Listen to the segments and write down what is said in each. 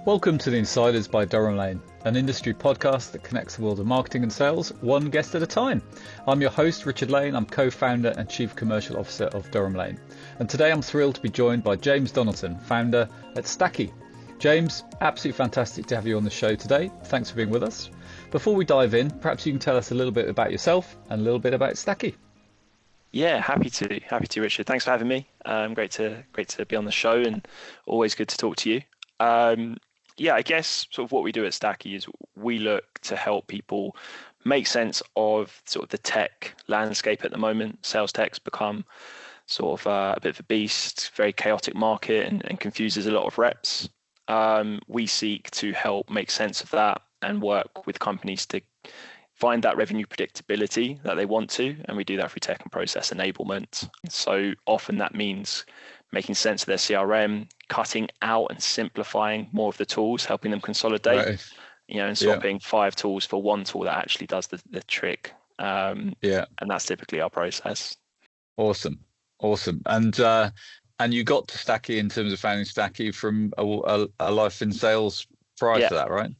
Welcome to the Insiders by Durham Lane, an industry podcast that connects the world of marketing and sales one guest at a time. I'm your host, Richard Lane. I'm co-founder and chief commercial officer of Durham Lane. And today I'm thrilled to be joined by James Donaldson, founder at Stacky. James, absolutely fantastic to have you on the show today. Thanks for being with us. Before we dive in, perhaps you can tell us a little bit about yourself and a little bit about Stacky. Yeah, happy to, Richard. Thanks for having me. Great to be on the show, and always good to talk to you. I guess sort of what we do at Stacky is we look to help people make sense of sort of the tech landscape at the moment. Sales tech's become sort of a bit of a beast, very chaotic market, and confuses a lot of reps. We seek to help make sense of that and work with companies to find that revenue predictability that they want to, and we do that through tech and process enablement. So often that means making sense of their CRM, cutting out and simplifying more of the tools, helping them consolidate, right. And swapping 5 tools for one tool that actually does the trick. And that's typically our process. Awesome. And you got to Stacky in terms of founding Stacky from a life in sales prior to that, right?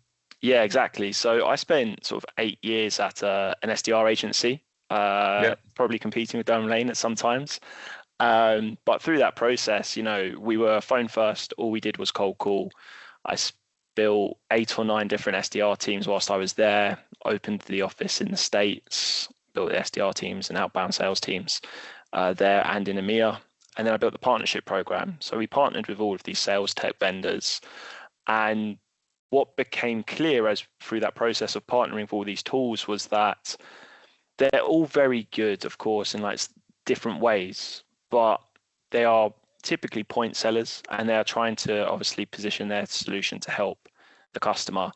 Yeah, exactly. So I spent sort of 8 years at an SDR agency, probably competing with Durham Lane at some times. But through that process, we were phone first. All we did was cold call. I built 8 or 9 different SDR teams whilst I was there, opened the office in the States, built the SDR teams and outbound sales teams there and in EMEA. And then I built the partnership program. So we partnered with all of these sales tech vendors. And what became clear as through that process of partnering with all these tools was that they're all very good, of course, in like different ways, but they are typically point sellers, and they are trying to obviously position their solution to help the customer.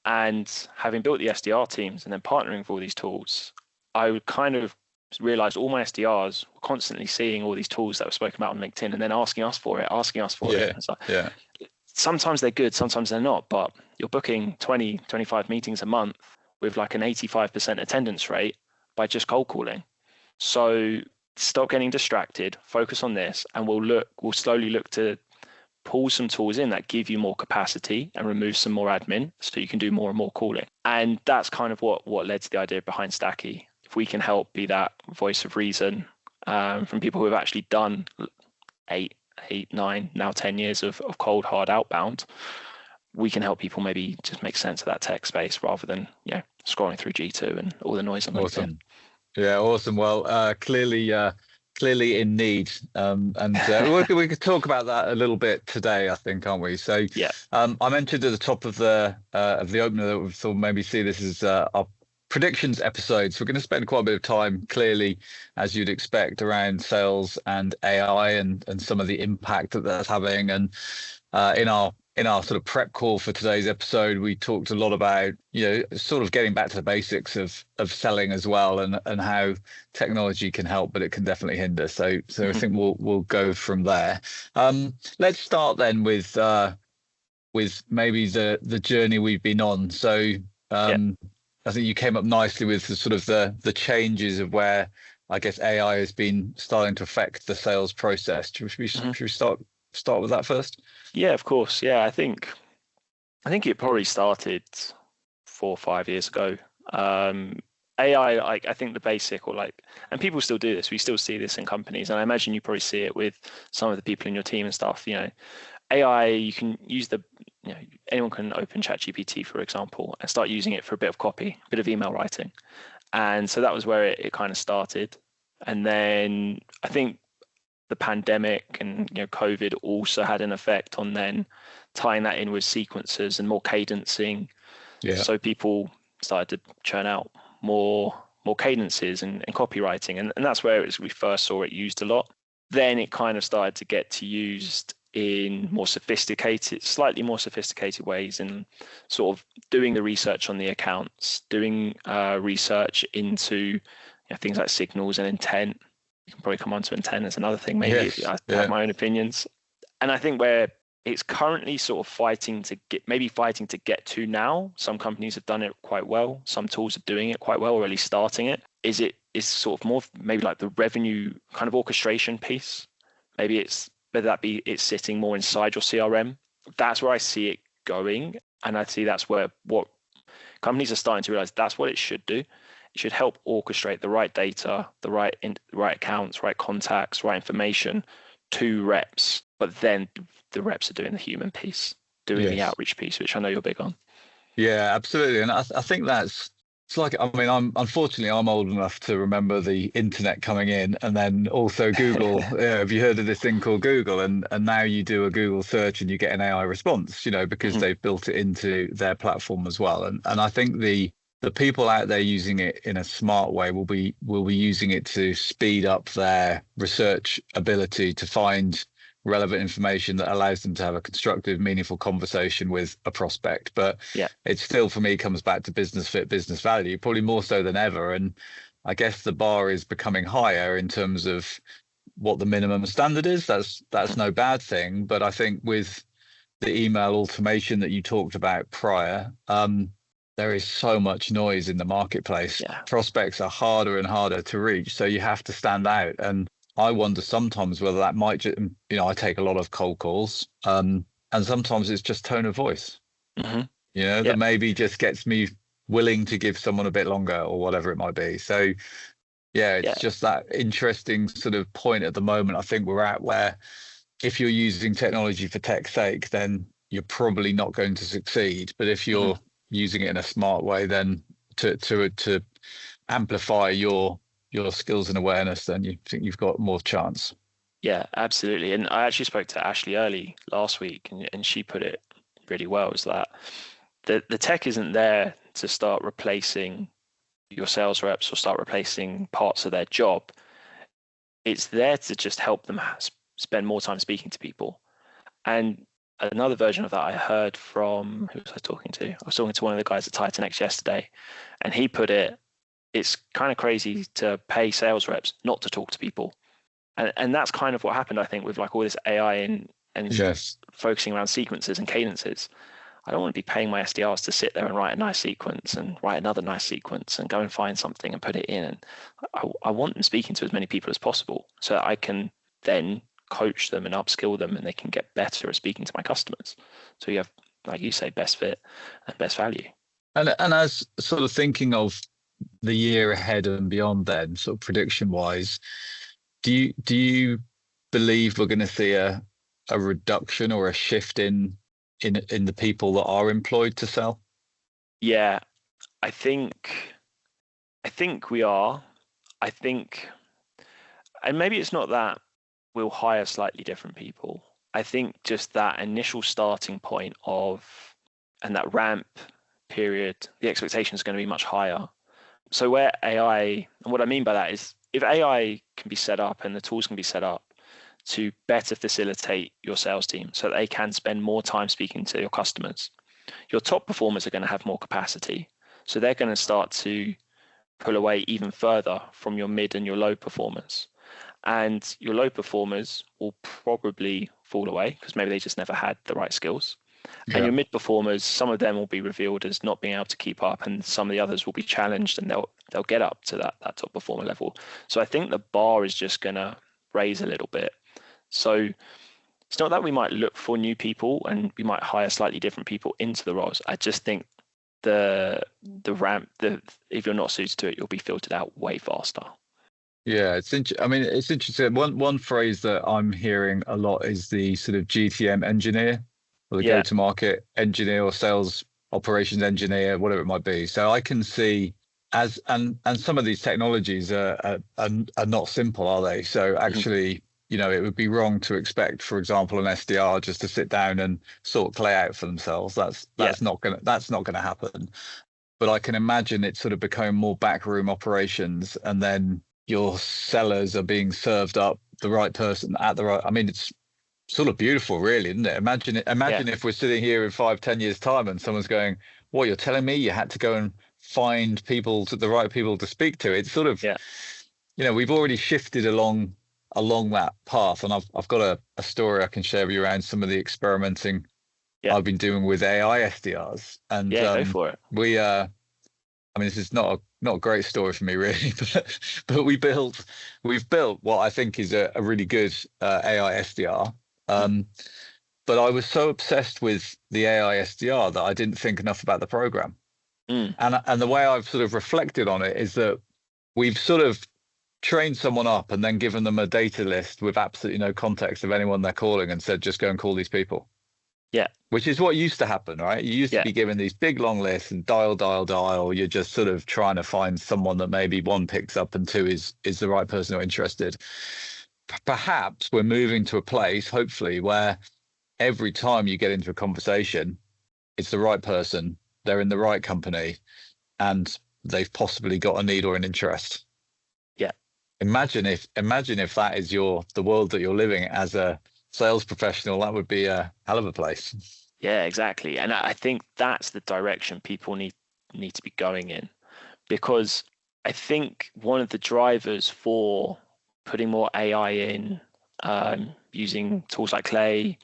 And having built the SDR teams and then partnering with all these tools, I would kind of realized all my SDRs were constantly seeing all these tools that were spoken about on LinkedIn and then asking us for it. Sometimes they're good, sometimes they're not, but you're booking 20, 25 meetings a month with like an 85% attendance rate by just cold calling. So stop getting distracted, focus on this, and we'll slowly look to pull some tools in that give you more capacity and remove some more admin so you can do more and more calling. And that's kind of what led to the idea behind Stacky. If we can help be that voice of reason from people who have actually done 8, 9, now 10 years of cold, hard outbound, we can help people maybe just make sense of that tech space rather than scrolling through G2 and all the noise on LinkedIn. Yeah, awesome. Well, clearly in need, and we could talk about that a little bit today, I think, aren't we? So, I mentioned at the top of the opener that we thought maybe see this as our predictions episodes. We're going to spend quite a bit of time, clearly, as you'd expect, around sales and AI and some of the impact that that's having. And in our sort of prep call for today's episode, we talked a lot about, sort of getting back to the basics of selling as well, and how technology can help, but it can definitely hinder. So I think we'll go from there. Let's start then with maybe the journey we've been on. So I think you came up nicely with the sort of the changes of where I guess AI has been starting to affect the sales process. Should we start with that first? Yeah, of course. Yeah, I think it probably started 4 or 5 years ago. AI, I think the basic and people still do this. We still see this in companies, and I imagine you probably see it with some of the people in your team and stuff. AI, you can use anyone can open ChatGPT, for example, and start using it for a bit of copy, a bit of email writing. And so that was where it kind of started. And then I think the pandemic and COVID also had an effect on then tying that in with sequencers and more cadencing. Yeah. So people started to churn out more cadences and copywriting. And that's where we first saw it used a lot. Then it kind of started to get used in slightly more sophisticated ways, and sort of doing the research on the accounts, doing research into things like signals and intent. You can probably come on to intent as another thing. Maybe I have my own opinions. And I think where it's currently sort of fighting to get to now, some companies have done it quite well. Some tools are doing it quite well, or at least starting it. Is sort of more maybe like the revenue kind of orchestration piece. Maybe it's whether that be it's sitting more inside your CRM. That's where I see it going. And I see that's where what companies are starting to realize that's what it should do. It should help orchestrate the right data, the right accounts, right contacts, right information to reps. But then the reps are doing the human piece, doing the outreach piece, which I know you're big on. Yeah, absolutely. And I think it's like, I mean, unfortunately I'm old enough to remember the internet coming in, and then also Google. Have you heard of this thing called Google? And now you do a Google search and you get an AI response, because they've built it into their platform as well. And I think the people out there using it in a smart way will be using it to speed up their research ability to find relevant information that allows them to have a constructive, meaningful conversation with a prospect. But it still, for me, comes back to business fit, business value, probably more so than ever. And I guess the bar is becoming higher in terms of what the minimum standard is. That's no bad thing. But I think with the email automation that you talked about prior, there is so much noise in the marketplace. Prospects are harder and harder to reach, so you have to stand out. And I wonder sometimes whether that might just, I take a lot of cold calls, and sometimes it's just tone of voice, that maybe just gets me willing to give someone a bit longer or whatever it might be. So, it's just that interesting sort of point at the moment. I think we're at where if you're using technology for tech's sake, then you're probably not going to succeed. But if you're using it in a smart way, then to amplify your skills and awareness, then you think you've got more chance. Yeah, absolutely. And I actually spoke to Ashley early last week, and she put it really well, is that the tech isn't there to start replacing your sales reps or start replacing parts of their job. It's there to just help them spend more time speaking to people. And another version of that I heard from, who was I talking to? I was talking to one of the guys at Titanex yesterday, and he put it, it's kind of crazy to pay sales reps not to talk to people. And that's kind of what happened, I think, with like all this AI and focusing around sequences and cadences. I don't want to be paying my SDRs to sit there and write a nice sequence and write another nice sequence and go and find something and put it in. And I want them speaking to as many people as possible so that I can then coach them and upskill them, and they can get better at speaking to my customers. So you have, like you say, best fit and best value. And as sort of thinking of the year ahead and beyond, then sort of prediction wise, do you believe we're going to see a reduction or a shift in the people that are employed to sell? Yeah, I think we are. I think, and maybe it's not that we'll hire slightly different people. I think just that initial starting point and that ramp period, the expectation is going to be much higher. So where AI, and what I mean by that is, if AI can be set up and the tools can be set up to better facilitate your sales team so that they can spend more time speaking to your customers, your top performers are going to have more capacity. So they're going to start to pull away even further from your mid and your low performers. And your low performers will probably fall away because maybe they just never had the right skills. And your mid performers, some of them will be revealed as not being able to keep up, and some of the others will be challenged and they'll get up to that top performer level. So I think the bar is just going to raise a little bit. So it's not that we might look for new people and we might hire slightly different people into the roles. I just think the ramp, if you're not suited to it, you'll be filtered out way faster. Yeah, it's interesting. One phrase that I'm hearing a lot is the sort of GTM engineer, or the go-to-market engineer, or sales operations engineer, whatever it might be. So I can see and some of these technologies are not simple, are they? So actually, it would be wrong to expect, for example, an SDR just to sit down and sort clay out for themselves. That's not gonna happen. But I can imagine it sort of become more backroom operations, and then your sellers are being served up the right person at the right. I mean, it's sort of beautiful, really, isn't it? Imagine if we're sitting here in 5-10 years time and someone's going, "What, you're telling me you had to go and find the right people to speak to?" It's sort of, we've already shifted along that path. And I've got a story I can share with you around some of the experimenting I've been doing with AI SDRs. And go for it. This is not a great story for me, really, but we've built what I think is a really good AI SDR. but I was so obsessed with the AI SDR that I didn't think enough about the program. And the way I've sort of reflected on it is that we've sort of trained someone up and then given them a data list with absolutely no context of anyone they're calling and said, just go and call these people. Yeah. Which is what used to happen, right? You used to be given these big long lists and dial. You're just sort of trying to find someone that maybe one picks up and two is the right person who are interested. Perhaps we're moving to a place, hopefully, where every time you get into a conversation, it's the right person, they're in the right company, and they've possibly got a need or an interest. Yeah. Imagine if that is the world that you're living as a sales professional. That would be a hell of a place. Yeah, exactly. And I think that's the direction people need to be going in, because I think one of the drivers for putting more AI in, using tools like Clay,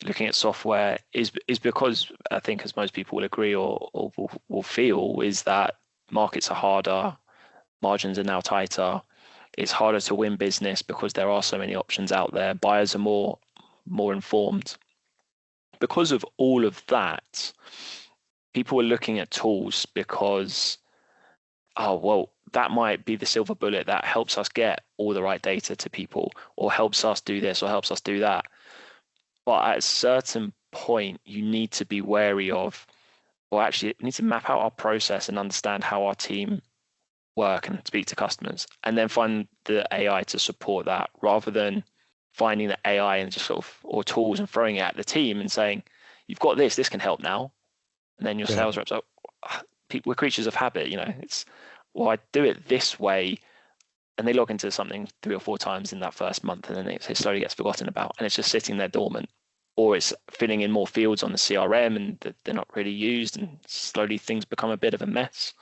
looking at software, is because I think, as most people will agree or will feel, is that markets are harder, margins are now tighter, it's harder to win business because there are so many options out there, buyers are more informed. Because of all of that, people are looking at tools because, oh, well, that might be the silver bullet that helps us get all the right data to people, or helps us do this, or helps us do that. But at a certain point, you need to be wary of, or actually need to map out our process and understand how our team work and speak to customers, and then find the AI to support that, rather than finding the AI and just or tools and throwing it at the team and saying, you've got this can help now. And then your sales reps are, we're creatures of habit, it's, well, I do it this way, and they log into something 3 or 4 times in that first month, and then it slowly gets forgotten about, and it's just sitting there dormant, or it's filling in more fields on the CRM and they're not really used, and slowly things become a bit of a mess.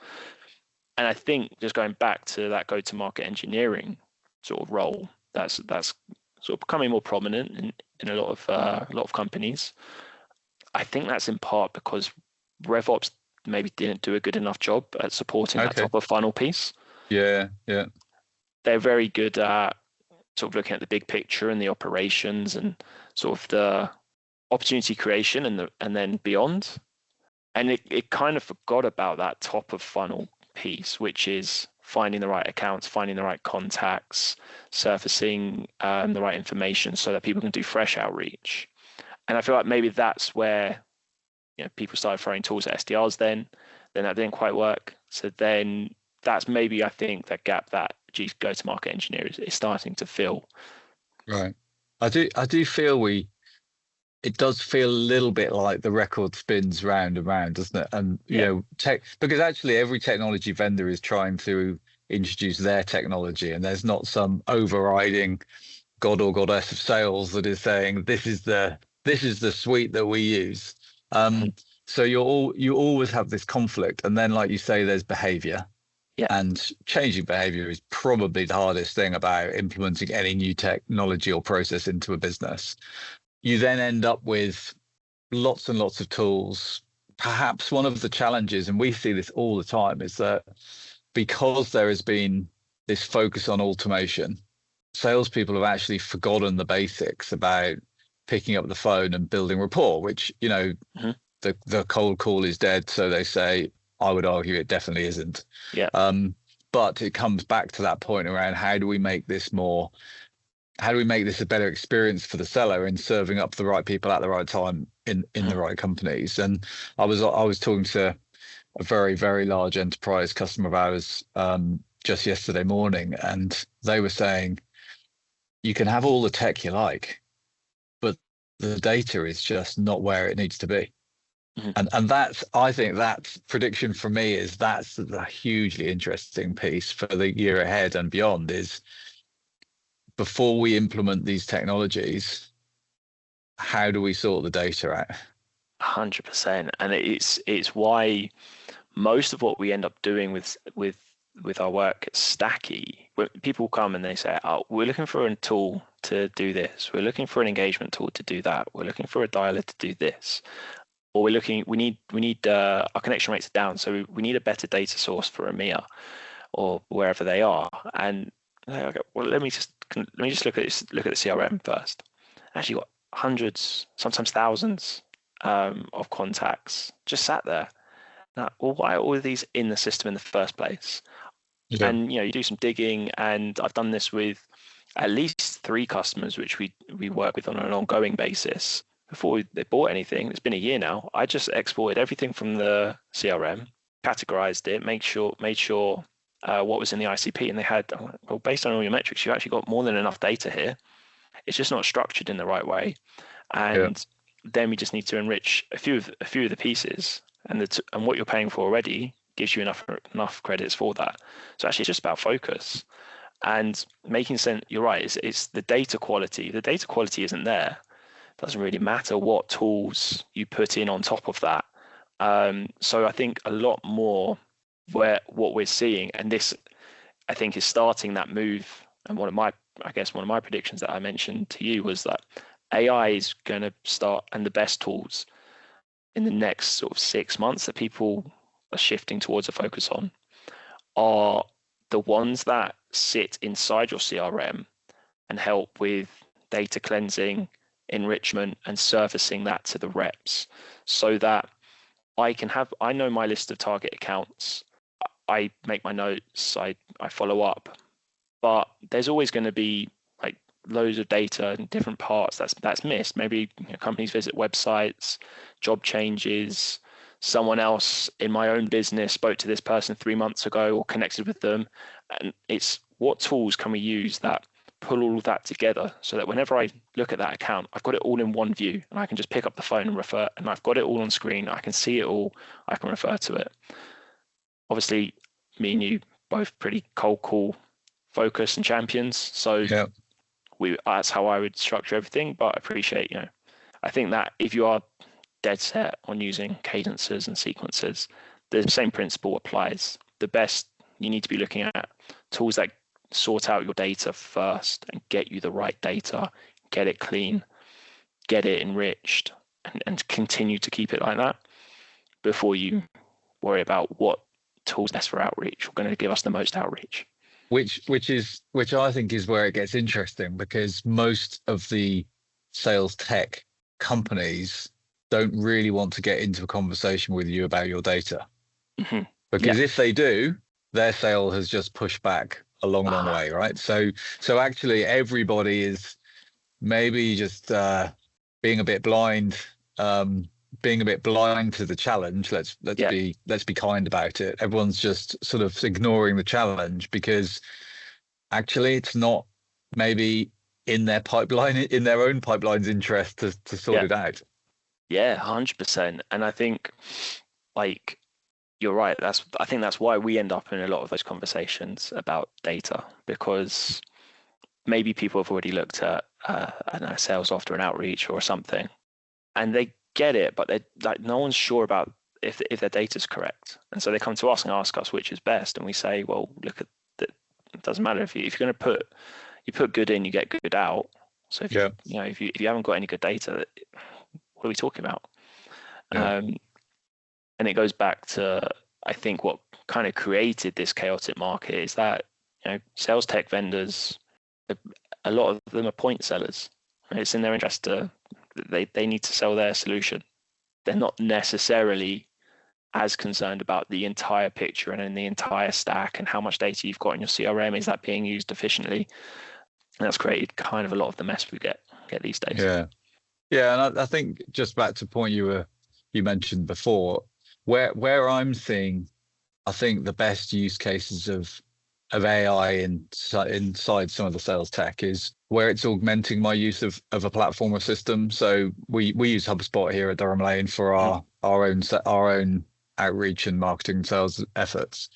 And I think, just going back to that go-to-market engineering sort of role, that's sort of becoming more prominent in a lot of companies. I think that's in part because RevOps maybe didn't do a good enough job at supporting that top of funnel piece. Yeah. They're very good at sort of looking at the big picture and the operations and sort of the opportunity creation and then beyond. And it kind of forgot about that top of funnel piece, which is finding the right accounts, finding the right contacts, surfacing the right information so that people can do fresh outreach. And I feel like maybe that's where people started throwing tools at SDRs then that didn't quite work. So then that's maybe, I think, that gap that go-to-market engineer is starting to fill. Right. I do feel it does feel a little bit like the record spins round and round, doesn't it? And because actually every technology vendor is trying to introduce their technology, and there's not some overriding god or goddess of sales that is saying this is the suite that we use. So you always have this conflict, and then, like you say, there's behavior. Yeah. And changing behavior is probably the hardest thing about implementing any new technology or process into a business. You then end up with lots and lots of tools. Perhaps one of the challenges, and we see this all the time, is that because there has been this focus on automation, salespeople have actually forgotten the basics about picking up the phone and building rapport, which, the cold call is dead, so they say. I would argue it definitely isn't. Yeah. But it comes back to that point around how do we make this a better experience for the seller in serving up the right people at the right time in the right companies. And I was talking to a very, very large enterprise customer of ours just yesterday morning, and they were saying, you can have all the tech you like, but the data is just not where it needs to be. And that's, I think that prediction for me is that's the hugely interesting piece for the year ahead and beyond, is before we implement these technologies, how do we sort the data out? 100%. And it's why most of what we end up doing with our work at Stacky, when people come and they say, oh, we're looking for a tool to do this, we're looking for an engagement tool to do that, we're looking for a dialer to do this, or we need our connection rates are down, so we need a better data source for EMEA or wherever they are. And okay, well, let me just look at the CRM first. Actually, hundreds, sometimes thousands of contacts just sat there. Now, well, why are all of these in the system in the first place? Yeah. And you do some digging, and I've done this with at least 3 customers, which we work with on an ongoing basis. Before they bought anything, it's been a year now, I just exported everything from the CRM, categorized it, made sure what was in the ICP, and they had, well, based on all your metrics, you've actually got more than enough data here. It's just not structured in the right way, and then we just need to enrich a few of the pieces, and what you're paying for already gives you enough credits for that. So actually, it's just about focus and making sense. You're right. It's the data quality. The data quality isn't there. It doesn't really matter what tools you put in on top of that. So I think a lot more what we're seeing, and this I think is starting that move. And one of my predictions that I mentioned to you was that AI is going to start, and the best tools in the next sort of 6 months that people are shifting towards a focus on are the ones that sit inside your CRM and help with data cleansing, enrichment, and servicing that to the reps, so that I know my list of target accounts. I make my notes, I follow up, but there's always going to be like loads of data in different parts that's missed. Maybe companies visit websites, job changes, someone else in my own business spoke to this person 3 months ago or connected with them. And it's what tools can we use that pull all of that together, so that whenever I look at that account, I've got it all in one view, and I can just pick up the phone and refer, and I've got it all on screen. I can see it all. I can refer to it. Obviously, me and you both pretty cold call focus and champions. So that's how I would structure everything. But I appreciate, I think that if you are dead set on using cadences and sequences, the same principle applies. The best, you need to be looking at tools that sort out your data first and get you the right data, get it clean, get it enriched, and continue to keep it like that before you worry about what tools best for outreach are going to give us the most outreach. Which I think is where it gets interesting, because most of the sales tech companies don't really want to get into a conversation with you about your data. Mm-hmm. Because if they do, their sale has just pushed back a long way, right? So actually everybody is maybe just being a bit blind to the challenge. Let's be kind about it. Everyone's just sort of ignoring the challenge because actually it's not maybe in their own pipeline's interest to sort it out. Yeah, 100%. And I think you're right. I think that's why we end up in a lot of those conversations about data, because maybe people have already looked at sales after an outreach or something, and they get it, but they're like, no one's sure about if their data's correct, and so they come to us and ask us which is best, and we say, well, look at that. It doesn't matter if you're going to put good in, you get good out. So if you haven't got any good data, what are we talking about? And it goes back to, I think, what kind of created this chaotic market is that sales tech vendors, a lot of them are point sellers. It's in their interest they need to sell their solution. They're not necessarily as concerned about the entire picture and in the entire stack and how much data you've got in your CRM. Is that being used efficiently? And that's created kind of a lot of the mess we get these days. Yeah, and I think just back to the point you mentioned before, where I'm seeing, I think the best use cases of AI inside some of the sales tech is where it's augmenting my use of a platform or system. So we use HubSpot here at Durham Lane for our own outreach and marketing sales efforts.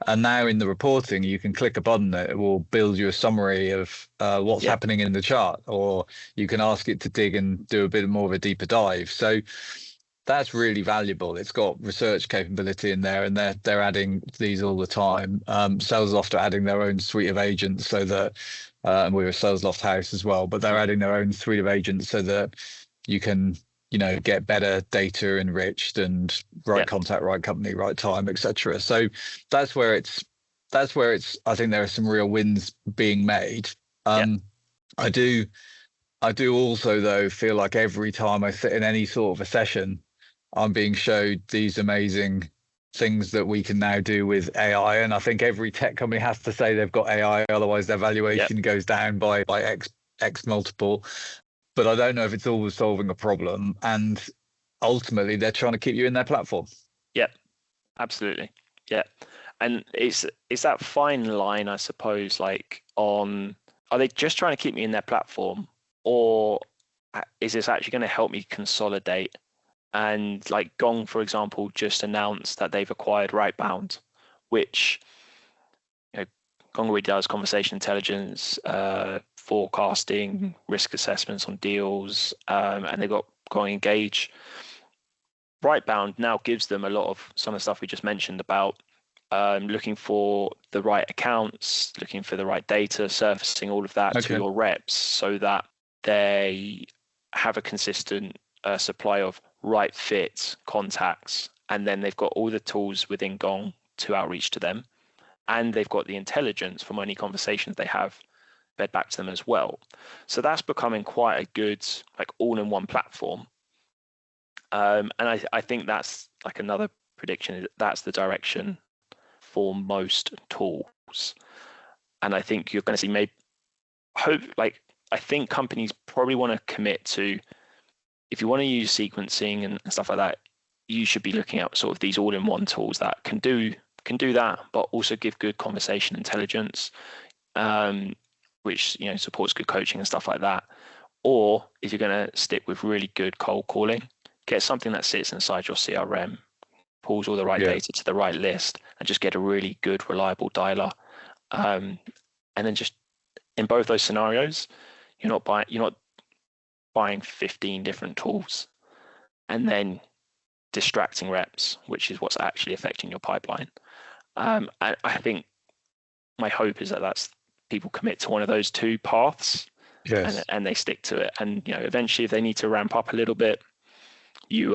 And now in the reporting, you can click a button that it will build you a summary of what's happening in the chart, or you can ask it to dig and do a bit more of a deeper dive. So that's really valuable. It's got research capability in there, and they're adding these all the time. SalesLoft are adding their own suite of agents, so that and we're a SalesLoft house as well, but they're adding their own suite of agents so that you can get better data enriched and right contact, right company, right time, etc. So that's where it's I think there are some real wins being made. I I do also, though, feel like every time I sit in any sort of a session, I'm being showed these amazing things that we can now do with AI. And I think every tech company has to say they've got AI, otherwise their valuation goes down by X multiple. But I don't know if it's always solving a problem. And ultimately, they're trying to keep you in their platform. Yep, absolutely. Yeah. And it's that fine line, I suppose, like on, are they just trying to keep me in their platform, or is this actually going to help me consolidate? And like Gong, for example, just announced that they've acquired Rightbound, which, you know, Gong already does conversation intelligence, forecasting, risk assessments on deals, and they've got Gong Engage. Rightbound now gives them a lot of some of the stuff we just mentioned about looking for the right accounts, looking for the right data, surfacing all of that to your reps so that they have a consistent supply of right fit contacts. And then they've got all the tools within Gong to outreach to them. And they've got the intelligence from any conversations they have fed back to them as well. So that's becoming quite a good, like, all-in-one platform. And I think that's like another prediction. That's the direction for most tools. And I think you're going to see I think companies probably want to commit to, if you want to use sequencing and stuff like that, you should be looking at sort of these all-in-one tools that can do that, but also give good conversation intelligence, which, you know, supports good coaching and stuff like that. Or if you're going to stick with really good cold calling, get something that sits inside your CRM, pulls all the right data to the right list, and just get a really good, reliable dialer. And then just in both those scenarios, you're not buying 15 different tools and then distracting reps, which is what's actually affecting your pipeline. I think my hope is that that's people commit to one of those two paths, and they stick to it. And, you know, eventually, if they need to ramp up a little bit, you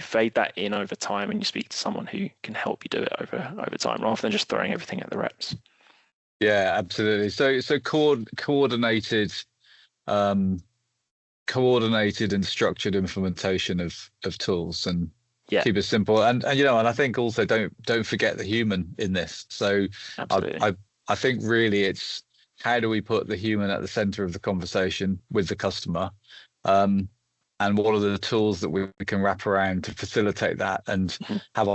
fade that in over time, and you speak to someone who can help you do it over time, rather than just throwing everything at the reps. Yeah, absolutely. So coordinated and structured implementation of tools, and keep it simple. And you know, and I think also don't forget the human in this. So I think really it's, how do we put the human at the center of the conversation with the customer? And what are the tools that we can wrap around to facilitate that and have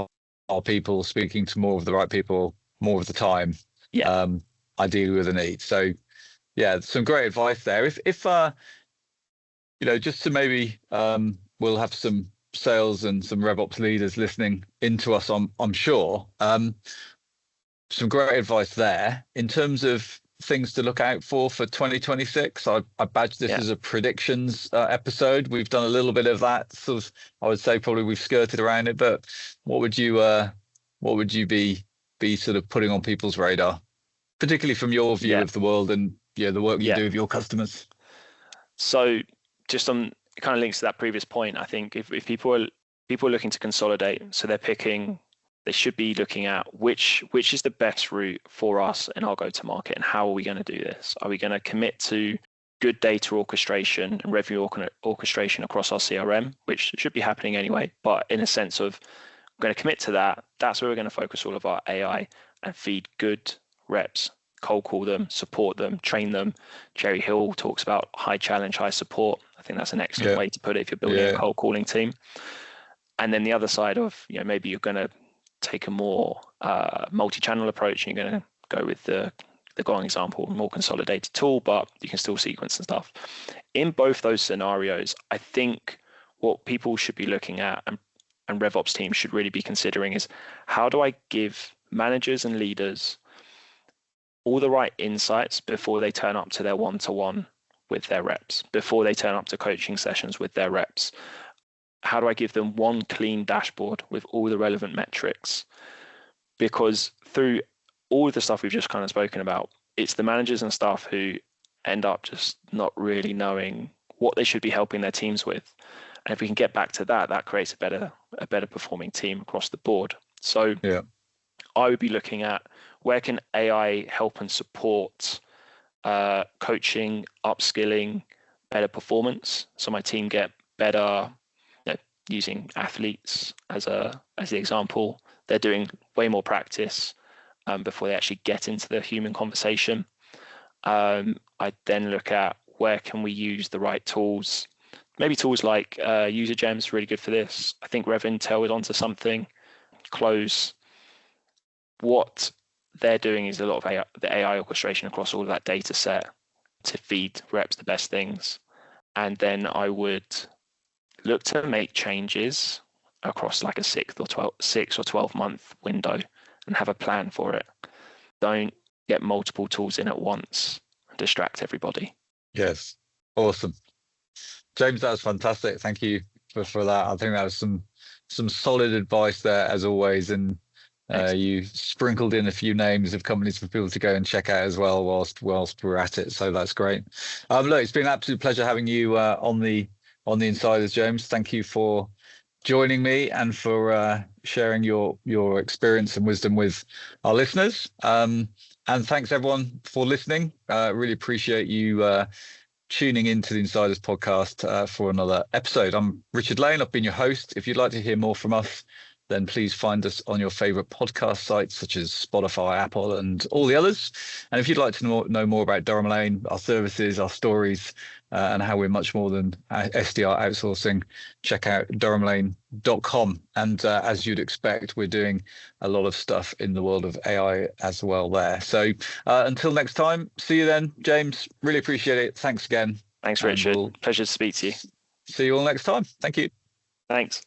our people speaking to more of the right people more of the time, ideally with a need. So yeah, some great advice there. If you know, just to maybe we'll have some sales and some RevOps leaders listening into us, I'm sure. Some great advice there in terms of things to look out for 2026. I badge this as a predictions episode. We've done a little bit of that sort of, I would say probably we've skirted around it, but what would you be sort of putting on people's radar, particularly from your view of the world and the work you do with your customers? So just on, it kind of links to that previous point. I think if people are looking to consolidate, so they should be looking at which is the best route for us in our go-to-market, and how are we going to do this? Are we going to commit to good data orchestration and revenue orchestration across our CRM, which should be happening anyway, but in a sense of, we're going to commit to that. That's where we're going to focus all of our AI and feed good reps, cold call them, support them, train them. Jerry Hill talks about high challenge, high support. I think that's an excellent way to put it if you're building a cold calling team. And then the other side of, you know, maybe you're going to take a more multi-channel approach, and you're going to go with the Gong example, more consolidated tool, but you can still sequence and stuff. In both those scenarios, I think what people should be looking at, and RevOps teams should really be considering, is how do I give managers and leaders all the right insights before they turn up to their one-to-one with their reps, before they turn up to coaching sessions with their reps? How do I give them one clean dashboard with all the relevant metrics? Because through all of the stuff we've just kind of spoken about, it's the managers and staff who end up just not really knowing what they should be helping their teams with. And if we can get back to that, that creates a better performing team across the board. So I would be looking at, where can AI help and support coaching, upskilling, better performance. So my team get better, using athletes as the example. They're doing way more practice before they actually get into the human conversation. I then look at where can we use the right tools. Maybe tools like User Gems, really good for this. I think RevIntel is onto something. Close. What they're doing is a lot of the AI orchestration across all of that data set to feed reps the best things. And then I would look to make changes across like a 6 or 12 month window and have a plan for it. Don't get multiple tools in at once and distract everybody. Yes, awesome. James, that was fantastic. Thank you for that. I think that was some solid advice there as always, and you sprinkled in a few names of companies for people to go and check out as well whilst we're at it. So that's great. Look, it's been an absolute pleasure having you on the Insiders, James. Thank you for joining me and for sharing your experience and wisdom with our listeners. And thanks everyone for listening. Really appreciate you tuning into the Insiders podcast for another episode. I'm Richard Lane. I've been your host. If you'd like to hear more from us, then please find us on your favorite podcast sites such as Spotify, Apple, and all the others. And if you'd like to know more about Durham Lane, our services, our stories, and how we're much more than SDR outsourcing, check out durhamlane.com. And as you'd expect, we're doing a lot of stuff in the world of AI as well there. So until next time, see you then, James. Really appreciate it. Thanks again. Thanks, Richard. Pleasure to speak to you. See you all next time. Thank you. Thanks.